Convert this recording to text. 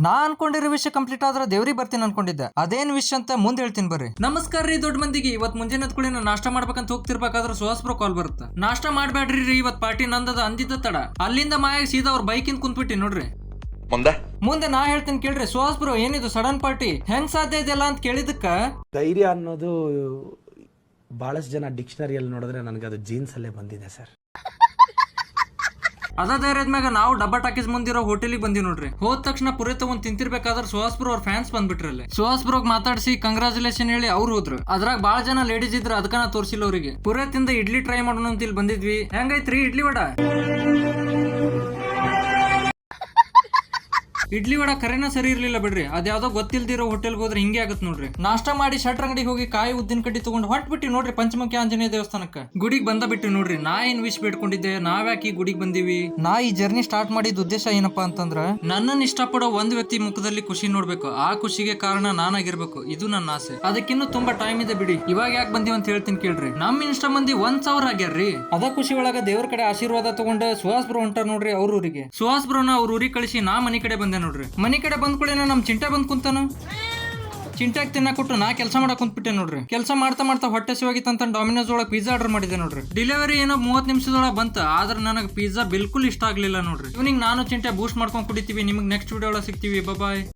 ನಾ ಅನ್ಕೊಂಡಿರೋ ವಿಷಯ ಕಂಪ್ಲೀಟ್ ಆದ್ರೆ ದೇವ್ರಿಗೆ ಬರ್ತೀನಿ ಅನ್ಕೊಂಡಿದ್ದೆ. ಅದೇನ್ ವಿಷಯ ಅಂತ ಮುಂದೆ ಹೇಳ್ತೀನಿ ಬರ್ರಿ. ನಮಸ್ಕಾರ ರೀ ದೊಡ್ಡ ಮಂದಿಗೆ. ಇವತ್ ಮುಂಜಾನೆ ಕುಳಿನ ನಾಷ್ಟ ಮಾಡ್ಬೇಕಂತ ಹೋಗ್ತಿರ್ಬೇಕಾದ್ರೆ ಸುಹಾಸ್ಬ್ರೋ ಕಾಲ್ ಬರುತ್ತೆ. ನಾಷ್ಟ ಮಾಡ್ಬೇಡ್ರಿ ರೀ ಇವತ್ ಪಾರ್ಟಿ ನಂದದ ಅಂದಿದ್ದ ತಡ ಅಲ್ಲಿಂದ ಮಾಯಾಗಿ ಸೀದಾ ಅವ್ರ ಬೈಕಿಂದ ಕುಂತ್ಬಿಟ್ಟಿ ನೋಡ್ರಿ. ಮುಂದೆ ನಾ ಹೇಳ್ತೀನಿ ಕೇಳ್ರಿ. ಸುಹಾಸ್ಬ್ರೋ ಏನಿದು ಸಡನ್ ಪಾರ್ಟಿ ಹೆಂಗ್ ಸಾಧ್ಯ ಇದೆಯಲ್ಲ ಅಂತ ಕೇಳಿದಕ್ಕ ಧೈರ್ಯ ಅನ್ನೋದು ಬಹಳಷ್ಟು ಜನ ಡಿಕ್ಷನರಿಯಲ್ಲಿ ನೋಡಿದ್ರೆ ನನಗೆ ಅದು ಜೀನ್ಸ್ ಅಲ್ಲೇ ಬಂದಿದೆ ಸರ್. ಅದ ಧೈರ್ಯದ ಮ್ಯಾಗ ನಾವು ಡಬ್ಬಾ ಟಾಕೀಸ್ ಮುಂದಿರೋ ಹೋಟೆಲಿಗೆ ಬಂದಿವಿ ನೋಡ್ರಿ. ಹೋದ ತಕ್ಷಣ ಪುರಿ ತಗೊಂಡ್ ತಿಂತಿರ್ಬೇಕಾದ್ರೆ ಸುಹಾಸ್ಬ್ರೋ ಅವ್ರ ಫ್ಯಾನ್ಸ್ ಬಂದ್ಬಿಟ್ರಲ್ಲಿ. ಸುಹಾಸ್ಬ್ರೋಗ್ ಮಾತಾಡಿಸಿ ಕಂಗ್ರಾಚುಲೇಷನ್ ಹೇಳಿ ಅವ್ರು ಹೋದ್ರು. ಅದ್ರಾಗ ಬಾಳ ಜನ ಲೇಡೀಸ್ ಇದ್ರು, ಅದಕ್ಕ ನಾ ತೋರ್ಸಿಲ್ಲ ಅವ್ರಿಗೆ. ಪುರಿ ತಿಂದ ಇಡ್ಲಿ ಟ್ರೈ ಮಾಡೋಣ ಅಂತ ಇಲ್ಲಿ ಬಂದಿದ್ವಿ. ಹೆಂಗೈತ್ರಿ ಇಡ್ಲಿ ವಡ? ಇಡ್ಲಿ ವಡ ಕರೆನ ಸರಿ ಇರ್ಲಿಲ್ಲ ಬಿಡ್ರಿ. ಅದ್ಯಾವ್ದೋ ಗೊತ್ತಿಲ್ದಿರೋ ಹೋಟೆಲ್ಗೆ ಹೋದ್ರೆ ಹಿಂಗೆ ಆಗತ್ ನೋಡ್ರಿ. ನಾಷ್ಟ ಮಾಡಿ ಶಟ್ರ್ ಅಂಗಡಿಗೆ ಹೋಗಿ ಕಾಯಿ ಉದ್ದಿನ ಕಡ್ಡಿ ತಗೊಂಡು ಹೊಟ್ಬಿಟ್ಟಿ ನೋಡ್ರಿ ಪಂಚಮುಖಿ ಆಂಜನೇಯ ದೇವಸ್ಥಾನಕ್ಕ. ಗುಡಿಗೆ ಬಂದ ಬಿಟ್ಟು ನೋಡ್ರಿ. ನಾ ಏನ್ ವಿಶ್ ಬೇಡ್ಕೊಂಡಿದ್ದೆ, ನಾವ್ಯಾಕೆ ಈ ಗುಡಿಗೆ ಬಂದಿವಿ. ನಾ ಈ ಜರ್ನಿ ಸ್ಟಾರ್ಟ್ ಮಾಡಿದ ಉದ್ದೇಶ ಏನಪ್ಪಾ ಅಂತಂದ್ರ ನನ್ನನ್ನು ಇಷ್ಟಪಡೋ ಒಂದ್ ವ್ಯಕ್ತಿ ಮುಖದಲ್ಲಿ ಖುಷಿ ನೋಡ್ಬೇಕು. ಆ ಖುಷಿಗೆ ಕಾರಣ ನಾನಾಗಿರ್ಬೇಕು. ಇದು ನನ್ನ ಆಸೆ. ಅದಕ್ಕಿನ್ನೂ ತುಂಬಾ ಟೈಮ್ ಇದೆ ಬಿಡಿ. ಇವಾಗ ಯಾಕೆ ಬಂದಿವಿ ಅಂತ ಹೇಳ್ತೀನಿ ಕೇಳ್ರಿ. ನಮ್ ಇನ್ಸ್ಟಾ ಮಂದಿ 1,000 ಆಗ್ಯಾರ್ರಿ. ಅದ ಖುಷಿ ಒಳಗ ದೇವ್ರ ಕಡೆ ಆಶೀರ್ವಾದ ತಗೊಂಡ ಸುಹಾಸ್ಬ್ರೋ ಹೊಂಟಾರ ನೋಡ್ರಿ ಅವ್ರ ಊರಿಗೆ. ಸುಹಾಸ್ಬ್ರೋನ ಅವ್ರ ಊರಿಗೆ ಕಳಿಸಿ ನಾ ಮನಿ ಕಡೆ ಬಂದೆ ನೋಡ್ರಿ. ಮನಿ ಕಡೆ ಬಂದ್ ಕೂಡ ನಮ್ ಚಿಂಟೆ ಬಂದ್ ಕುಂತಾನು. ಚಿಂಟ್ಯಾಗ ತಿನ್ನಕ್ ಕೊಟ್ಟು ನಾ ಕೆಲಸ ಮಾಡಕ್ ಕುಂತ್ಬಿಟ್ಟೆ ನೋಡ್ರಿ. ಕೆಲಸ ಮಾಡ್ತಾ ಮಾಡ್ತಾ ಹೊಟ್ಟೆ ಸಿವಾಗಿತ್ತಂತ ಡಾಮಿನೋಸ್ ಒಳಗೆ ಪಿಜ್ಜಾ ಆರ್ಡರ್ ಮಾಡಿದೆ ನೋಡ್ರಿ. ಡೆಲಿವರಿ ಏನೋ 30 ನಿಮಿಷದೊಳಗೆ ಬಂತ. ಆದ್ರೆ ನನಗೆ ಪಿಜ್ಜಾ ಬಿಲ್ಕುಲ್ ಇಷ್ಟ ಆಗ್ಲಿಲ್ಲ ನೋಡ್ರಿ. ಇವ್ನಿಂಗ್ ನಾನು ಚಿಂಟೆ ಬೂಸ್ಟ್ ಮಾಡ್ಕೊಂಡ್ ಕುಡಿತೀವಿ. ನಿಮ್ಗೆ ನೆಕ್ಸ್ಟ್ ವಿಡಿಯೋ ಒಳಗೆ ಸಿಗ್ತೀವಿ. ಬಾಯ್.